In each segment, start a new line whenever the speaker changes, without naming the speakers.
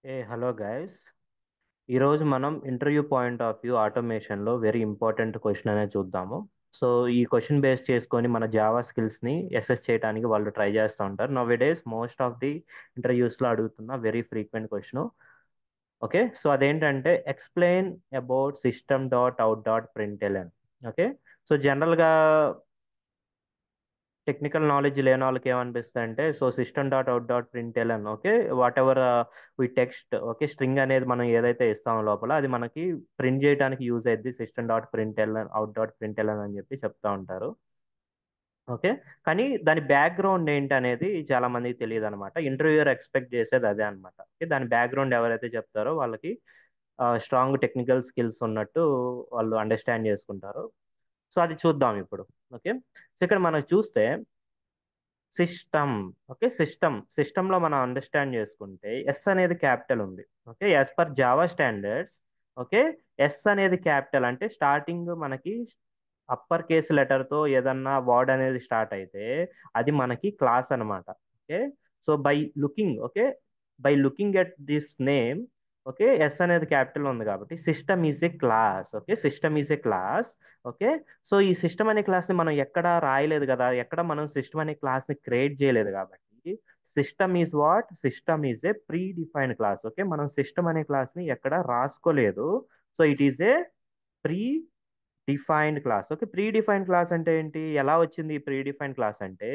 Hello guys. ఈరోజు మనం interview point of view ఆటోమేషన్లో వెరీ ఇంపార్టెంట్ క్వశ్చన్ అనేది చూద్దాము. సో ఈ క్వశ్చన్ బేస్ చేసుకొని మన జావా స్కిల్స్ని అసెస్ చేయడానికి వాళ్ళు ట్రై చేస్తూ ఉంటారు. Now days most of the ఇంటర్వ్యూస్లో అడుగుతున్న very frequent question. Okay, so అదేంటంటే explain about system dot out dot println. Okay, so జనరల్గా టెక్నికల్ నాలెడ్జ్ లేని వాళ్ళకి ఏమనిపిస్తుంది అంటే, so system dot out dot println, okay, whatever we text, okay, string అనేది మనం ఏదైతే ఇస్తామో లోపల అది మనకి ప్రింట్ చేయడానికి యూజ్ అయ్యింది system dot println out dot println అని చెప్పి చెప్తా ఉంటారు. ఓకే, కానీ దాని బ్యాక్గ్రౌండ్ ఏంటి అనేది చాలా మందికి తెలియదు అనమాట. ఇంటర్వ్యూయర్ ఎక్స్పెక్ట్ చేసేది అదే అనమాట. ఓకే, దాని బ్యాక్గ్రౌండ్ ఎవరైతే చెప్తారో వాళ్ళకి స్ట్రాంగ్ టెక్నికల్ స్కిల్స్ ఉన్నట్టు వాళ్ళు అండర్స్టాండ్ చేసుకుంటారు. సో అది చూద్దాం ఇప్పుడు. ఓకే, సో ఇక్కడ మనం చూస్తే సిస్టమ్, ఓకే, సిస్టంలో మనం అండర్స్టాండ్ చేసుకుంటే ఎస్ అనేది క్యాపిటల్ ఉంది. Okay, as per Java standards, okay, S అనేది క్యాపిటల్ అంటే స్టార్టింగ్ మనకి అప్పర్ కేస్ లెటర్తో ఏదన్నా వర్డ్ అనేది స్టార్ట్ అయితే అది మనకి క్లాస్ అన్నమాట. Okay, so by looking at this name, okay, S అనేది క్యాపిటల్ ఉంది కాబట్టి system is a class. Okay, system is a class. Okay, so ఈ సిస్టమ్ అనే క్లాస్ని మనం ఎక్కడ రాయలేదు కదా, ఎక్కడ మనం సిస్టమ్ అనే క్లాస్ని క్రియేట్ చేయలేదు కాబట్టి system is a pre defined class. Okay, మనం సిస్టమ్ అనే క్లాస్ని ఎక్కడ రాసుకోలేదు. So it is a pre defined class. Okay, pre defined class అంటే ఏంటి, ఎలా వచ్చింది ఈ ప్రీ డిఫైన్డ్ క్లాస్ అంటే,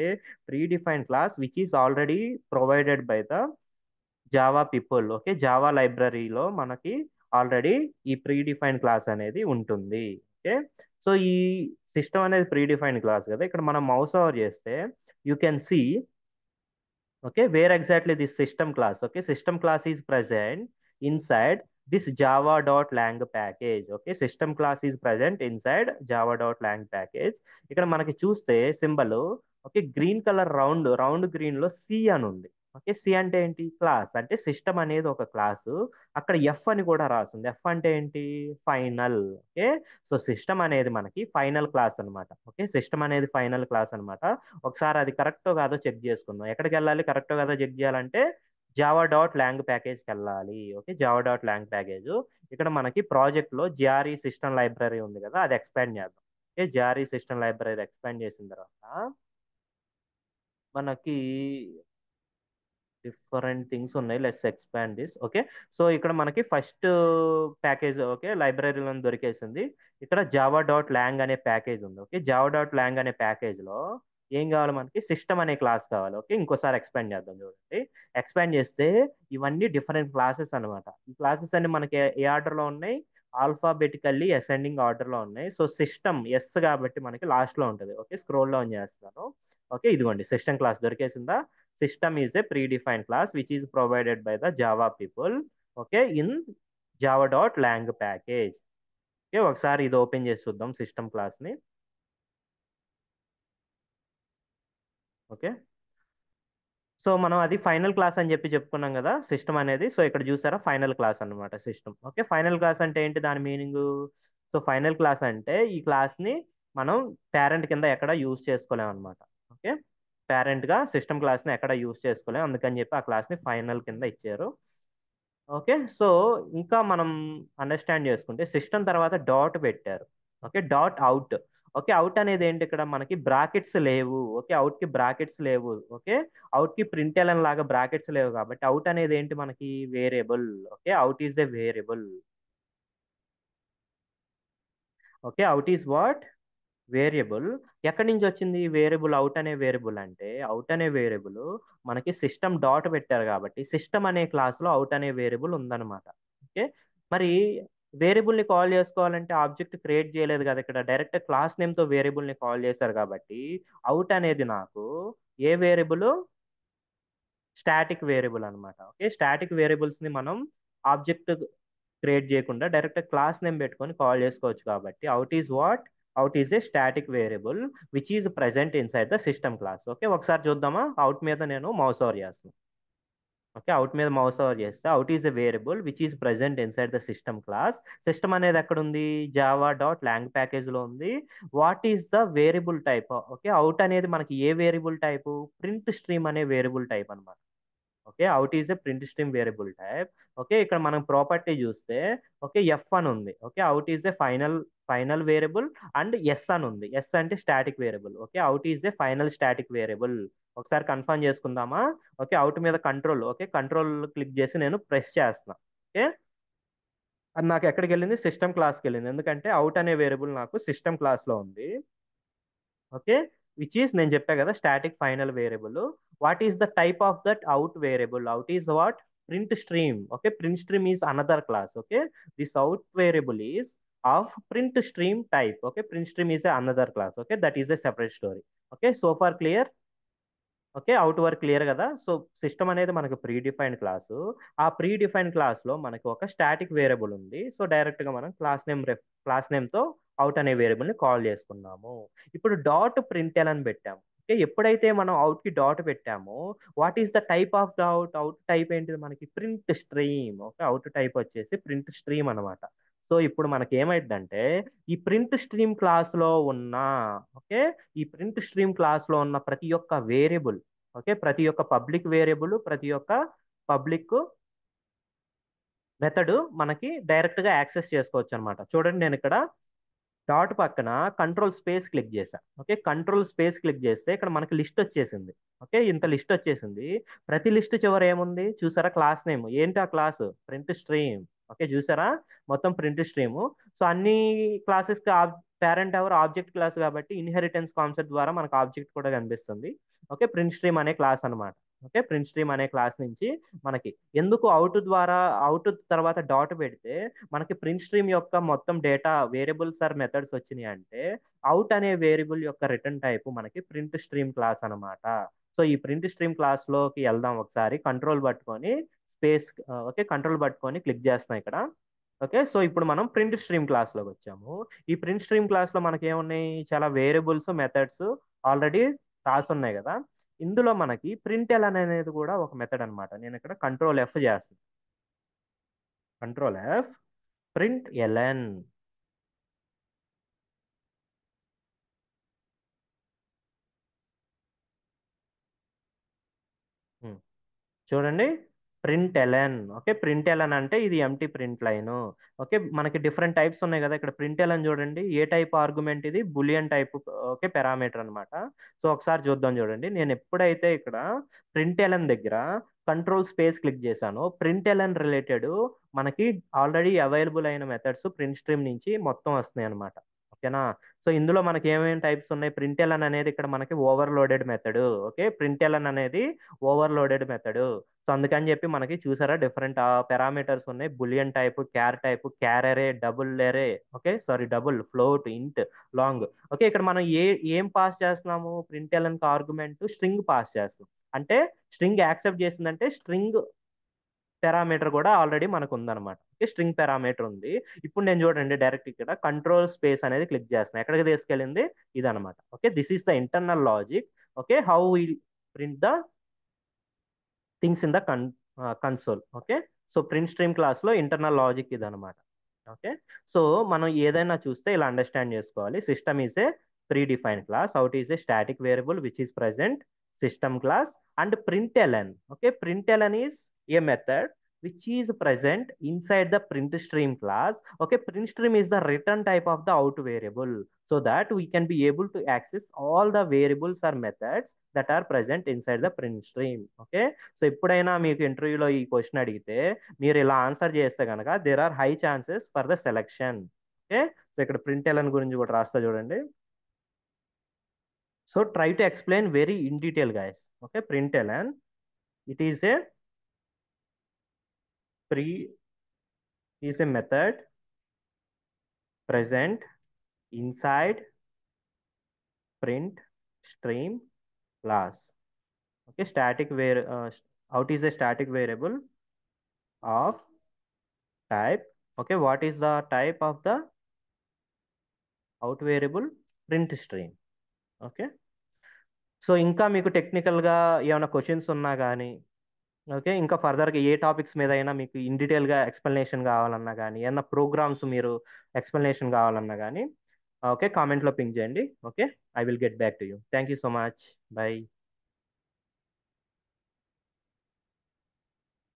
pre defined class which is already provided by the Java people. Okay, Java లైబ్రరీలో మనకి ఆల్రెడీ ఈ ప్రీ డిఫైన్డ్ క్లాస్ అనేది ఉంటుంది. ఓకే, సో ఈ సిస్టమ్ అనేది ప్రీ డిఫైన్డ్ క్లాస్ కదా, ఇక్కడ మనం మౌస్ ఓవర్ చేస్తే you can see, okay, where exactly this system class, okay, system class is present inside this java.lang package. Okay, system class is present inside java.lang package. ఇక్కడ మనకి చూస్తే symbol, okay, green colour round green లో C అని ఉంది. Okay, C అంటే ఏంటి, class అంటే system అనేది ఒక క్లాసు. అక్కడ ఎఫ్ అని కూడా రాస్తుంది. ఎఫ్ అంటే ఏంటి, ఫైనల్. ఓకే, సో సిస్టమ్ అనేది మనకి ఫైనల్ క్లాస్ అన్నమాట. ఓకే, సిస్టమ్ అనేది ఫైనల్ క్లాస్ అన్నమాట. ఒకసారి అది కరెక్టో కాదో చెక్ చేసుకుందాం. ఎక్కడికి వెళ్ళాలి కరెక్టో కాదో చెక్ చేయాలంటే జావా డాట్ ల్యాంగ్ ప్యాకేజ్కి వెళ్ళాలి. Okay, Java dot long package. ఇక్కడ మనకి ప్రాజెక్ట్లో జిఆర్ఈ సిస్టమ్ లైబ్రరీ ఉంది కదా, అది ఎక్స్పాండ్ చేద్దాం. Okay, GRE system library expand చేసిన తర్వాత మనకి డిఫరెంట్ థింగ్స్ ఉన్నాయి. Let's expand this. Okay, so ఇక్కడ మనకి ఫస్ట్ ప్యాకేజ్, ఓకే, లైబ్రరీలో దొరికేసింది. ఇక్కడ జావా డాట్ ల్యాంగ్ అనే ప్యాకేజ్ ఉంది. ఓకే, జావా డాట్ ల్యాంగ్ అనే ప్యాకేజ్లో ఏం కావాలి, మనకి సిస్టమ్ అనే క్లాస్ కావాలి. ఓకే, ఇంకోసారి ఎక్స్పాండ్ చేద్దాం చూడండి. ఎక్స్పాండ్ చేస్తే ఇవన్నీ డిఫరెంట్ క్లాసెస్ అన్నమాట. ఈ క్లాసెస్ అన్ని మనకి ఏ ఆర్డర్లో ఉన్నాయి, ఆల్ఫాబెటికల్లీ అసెండింగ్ ఆర్డర్లో ఉన్నాయి. సో సిస్టమ్ ఎస్ కాబట్టి మనకి లాస్ట్లో ఉంటుంది. ఓకే, స్క్రోల్ డౌన్ చేస్తున్నాను. ఓకే, ఇదిగోండి సిస్టమ్ క్లాస్ దొరికేసిందా. System is a predefined class which is provided by the Java people, okay, in java.lang package. Okay, ఒకసారి ఇది ఓపెన్ చేసి చూద్దాం సిస్టమ్ క్లాస్ని. ఓకే, సో మనం అది ఫైనల్ క్లాస్ అని చెప్పి చెప్పుకున్నాం కదా సిస్టమ్ అనేది. సో ఇక్కడ చూసారా ఫైనల్ క్లాస్ అన్నమాట సిస్టమ్. ఓకే, ఫైనల్ క్లాస్ అంటే ఏంటి, దాని మీనింగ్. సో ఫైనల్ క్లాస్ అంటే ఈ క్లాస్ని మనం పేరెంట్ కింద ఎక్కడ యూజ్ చేసుకోలేం అనమాట. ఓకే, పేరెంట్గా సిస్టమ్ క్లాస్ని ఎక్కడ యూజ్ చేసుకోలేం, అందుకని చెప్పి ఆ క్లాస్ని ఫైనల్ కింద ఇచ్చారు. ఓకే, సో ఇంకా మనం అండర్స్టాండ్ చేసుకుంటే సిస్టమ్ తర్వాత డాట్ పెట్టారు. Okay, dot out. Okay, out అనేది ఏంటి, ఇక్కడ మనకి బ్రాకెట్స్ లేవు. ఓకే, అవుట్ కి బ్రాకెట్స్ లేవు. ఓకే, అవుట్ కి ప్రింట్ ఎలన్ లాగా బ్రాకెట్స్ లేవు కాబట్టి అవుట్ అనేది ఏంటి, మనకి variable. Okay, out is a variable. Okay, out is what, variable. ఎక్కడి నుంచి వచ్చింది వేరియబుల్, అవుట్ అనే వేరియబుల్ అంటే, అవుట్ అనే వేరియబుల్ మనకి సిస్టమ్ డాట్ పెట్టారు కాబట్టి సిస్టమ్ అనే క్లాస్లో అవుట్ అనే వేరియబుల్ ఉందన్నమాట. ఓకే, మరి వేరియబుల్ని కాల్ చేసుకోవాలంటే ఆబ్జెక్ట్ క్రియేట్ చేయలేదు కదా, ఇక్కడ డైరెక్ట్ క్లాస్ నేమ్తో వేరియబుల్ని కాల్ చేశారు కాబట్టి అవుట్ అనేది నాకు ఏ వేరియబుల్, స్టాటిక్ వేరియబుల్ అనమాట. ఓకే, స్టాటిక్ వేరియబుల్స్ని మనం ఆబ్జెక్ట్ క్రియేట్ చేయకుండా డైరెక్ట్ క్లాస్ నేమ్ పెట్టుకొని కాల్ చేసుకోవచ్చు కాబట్టి out is what, out is a static variable which is present inside the system class. Okay, ఒకసారి చూద్దామా, అవుట్ మీద నేను మౌస్ ఓవర్ చేస్తాను. ఓకే, అవుట్ మీద మౌస్ ఓవర్ చేస్తే out is a variable which is present inside the system class. System అనేది ఎక్కడ ఉంది, జావా డాట్ లాంగ్ ప్యాకేజ్ లో ఉంది. What is the variable type, okay, out అనేది మనకి a variable type, print stream అనే వేరియబుల్ టైప్ అనమాట. Okay out is a print stream variable type. Okay ఇక్కడ మనం ప్రాపర్టీ చూస్తే ఓకే ఎఫ్ అని ఉంది. Okay out is a final variable and S అని ఉంది. ఎస్ అంటే static variable. Okay out is a final static variable. ఒకసారి కన్ఫర్మ్ చేసుకుందామా? ఓకే అవుట్ మీద కంట్రోల్, ఓకే కంట్రోల్ క్లిక్ చేసి నేను ప్రెస్ చేస్తున్నా. ఓకే అది నాకు ఎక్కడికి వెళ్ళింది? సిస్టమ్ క్లాస్కి వెళ్ళింది. ఎందుకంటే అవుట్ అనే వేరియబుల్ నాకు సిస్టమ్ క్లాస్లో ఉంది. ఓకే విచ్ ఈస్ నేను చెప్పా కదా static final variable. What is the type of that out variable? Out is what? Print stream. Okay print stream is another class. Okay this out variable is of print stream type. Okay print stream is another class. Okay that is a separate story. Okay so far clear? Okay out వరకు clear కదా? So system అనేది మనకు pre defined class. ఆ pre defined క్లాస్లో మనకి ఒక static variable ఉంది. So డైరెక్ట్గా మనం క్లాస్ నేమ్తో అవుట్ అనే వేరియబుల్ని కాల్ చేసుకున్నాము. ఇప్పుడు డాట్ ప్రింట్ఎల్ అని పెట్టాము. ఓకే ఎప్పుడైతే మనం అవుట్కి డాట్ పెట్టామో what is the type of the out? Out type ఏంటిది మనకి? Print stream. Okay out type వచ్చేసి ప్రింట్ స్ట్రీమ్ అనమాట. సో ఇప్పుడు మనకి ఏమైందంటే ఈ ప్రింట్ స్ట్రీమ్ క్లాస్లో ఉన్న ఓకే ఈ ప్రింట్ స్ట్రీమ్ క్లాస్లో ఉన్న ప్రతి ఒక్క వేరియబుల్, ఓకే ప్రతి ఒక్క పబ్లిక్ వేరియబుల్, ప్రతి ఒక్క పబ్లిక్ మెథడ్ మనకి డైరెక్ట్ గా యాక్సెస్ చేసుకోవచ్చు అనమాట. చూడండి నేను ఇక్కడ డాట్ పక్కన కంట్రోల్ స్పేస్ క్లిక్ చేశా. ఓకే కంట్రోల్ స్పేస్ క్లిక్ చేస్తే ఇక్కడ మనకి లిస్ట్ వచ్చేసింది. ఓకే ఇంత లిస్ట్ వచ్చేసింది. ప్రతి లిస్ట్ చివర ఏముంది చూసారా? Class name. ఏంటి ఆ క్లాస్? Print stream. ఓకే చూసారా మొత్తం ప్రింట్ స్ట్రీమ్. సో అన్ని క్లాసెస్ కి పేరెంట్ ఎవరు? ఆబ్జెక్ట్ క్లాస్ కాబట్టి ఇన్హెరిటెన్స్ కాన్సెప్ట్ ద్వారా మనకు ఆబ్జెక్ట్ కూడా కనిపిస్తుంది. ఓకే ప్రింట్ స్ట్రీమ్ అనే క్లాస్ అనమాట. ఓకే ప్రింట్ స్ట్రీమ్ అనే క్లాస్ నుంచి మనకి ఎందుకు అవుట్ ద్వారా అవుట్ తర్వాత డాట్ పెడితే మనకి ప్రింట్ స్ట్రీమ్ యొక్క మొత్తం డేటా వేరియబుల్స్ ఆర్ మెథడ్స్ వచ్చినాయి అంటే అవుట్ అనే వేరియబుల్ యొక్క రిటర్న్ టైప్ మనకి ప్రింట్ స్ట్రీమ్ క్లాస్ అనమాట. సో ఈ ప్రింట్ స్ట్రీమ్ క్లాస్ లోకి వెళ్దాం ఒకసారి. కంట్రోల్ పట్టుకొని స్పేస్ ఓకే కంట్రోల్ పట్టుకొని క్లిక్ చేస్తున్నాం ఇక్కడ. ఓకే సో ఇప్పుడు మనం ప్రింట్ స్ట్రీమ్ క్లాస్ లోకి వచ్చాము. ఈ ప్రింట్ స్ట్రీమ్ క్లాస్ లో మనకి ఏమున్నాయి? చాలా వేరియబుల్స్ మెథడ్స్ ఆల్రెడీ రాసి ఉన్నాయి కదా. ఇందులో మనకి ప్రింట్ ఎల్ అనేది కూడా ఒక మెథడ్ అనమాట. నేను ఇక్కడ కంట్రోల్ ఎఫ్ చేస్తాను. Control F print LN. చూడండి print LN. Okay print LN అంటే ఇది ఎంటీ ప్రింట్ లైన్. ఓకే మనకి డిఫరెంట్ టైప్స్ ఉన్నాయి కదా. ఇక్కడ ప్రింట్ ఎల్ఎన్ చూడండి ఏ టైప్ ఆర్గ్యుమెంట్ ఇది? Boolean type. ఓకే పారామీటర్ అనమాట. సో ఒకసారి చూద్దాం చూడండి. నేను ఎప్పుడైతే ఇక్కడ ప్రింట్ ఎల్ఎన్ దగ్గర కంట్రోల్ స్పేస్ క్లిక్ చేశానో ప్రింట్ ఎల్ఎన్ రిలేటెడ్ మనకి ఆల్రెడీ అవైలబుల్ అయిన మెథడ్స్ ప్రింట్ స్ట్రీమ్ నుంచి మొత్తం వస్తున్నాయి అనమాట. ఓకేనా? సో ఇందులో మనకి ఏమేమి టైప్స్ ఉన్నాయి? ప్రింట్ ఎల్ఎన్ అనేది ఇక్కడ మనకి overloaded method. Okay print LN అనేది ఓవర్లోడెడ్ మెథడ్. సో అందుకని చెప్పి మనకి చూసారా డిఫరెంట్ పారామీటర్స్ ఉన్నాయి. Boolean type, char type, char array, double array, okay sorry double, float, int, long. Okay ఇక్కడ మనం ఏం పాస్ చేస్తున్నాము? Println argument string pass చేస్తాం. అంటే స్ట్రింగ్ యాక్సెప్ట్ చేసిందంటే స్ట్రింగ్ పారామీటర్ కూడా ఆల్రెడీ మనకు ఉందన్నమాట. ఓకే స్ట్రింగ్ పారామీటర్ ఉంది. ఇప్పుడు నేను చూడండి డైరెక్ట్ ఇక్కడ కంట్రోల్ స్పేస్ అనేది క్లిక్ చేస్తున్నాను. ఎక్కడికి తీసుకెళ్ళింది? ఇది అనమాట. Okay this is the internal logic. Okay how we print the things in the console. Okay so print stream class లో ఇంటర్నల్ లాజిక్ ఇది అనమాట. ఓకే సో మనం ఏదైనా చూస్తే ఇలా అండర్స్టాండ్ చేసుకోవాలి. System is a pre defined class. Out is a static variable which is present system class and print LN. Okay print LN is a method which is present inside the print stream class. Okay print stream is the return type of the out variable so that we can be able to access all the variables or methods that are present inside the print stream. Okay so ఎప్పుడైనా మీకు ఇంటర్వ్యూలో ఈ question అడిగితే మీరు ఇలా answer చేస్తే కనుక there are high chances for the selection. Okay so ఇక్కడ ప్రింట్ ఎల్ఎన్ గురించి కూడా రాస్తా చూడండి. So try to explain very in detail guys. Okay print LN it is a pre is a method present inside print stream class. Okay static where out is a static variable of type. Okay what is the type of the out variable? Print stream. Okay so ఇంకా మీకు టెక్నికల్గా ఏమైనా questions ఉన్నా కానీ okay ఇంకా ఫర్దర్గా ఏ topics మీద అయినా మీకు ఇన్ డీటెయిల్గా ఎక్స్ప్లెనేషన్ కావాలన్నా కానీ ఏమన్నా ప్రోగ్రామ్స్ మీరు ఎక్స్ప్లెనేషన్ కావాలన్నా కానీ ఓకే కామెంట్లో పింక్ చేయండి. Okay I will get back to you. Thank you so much. By.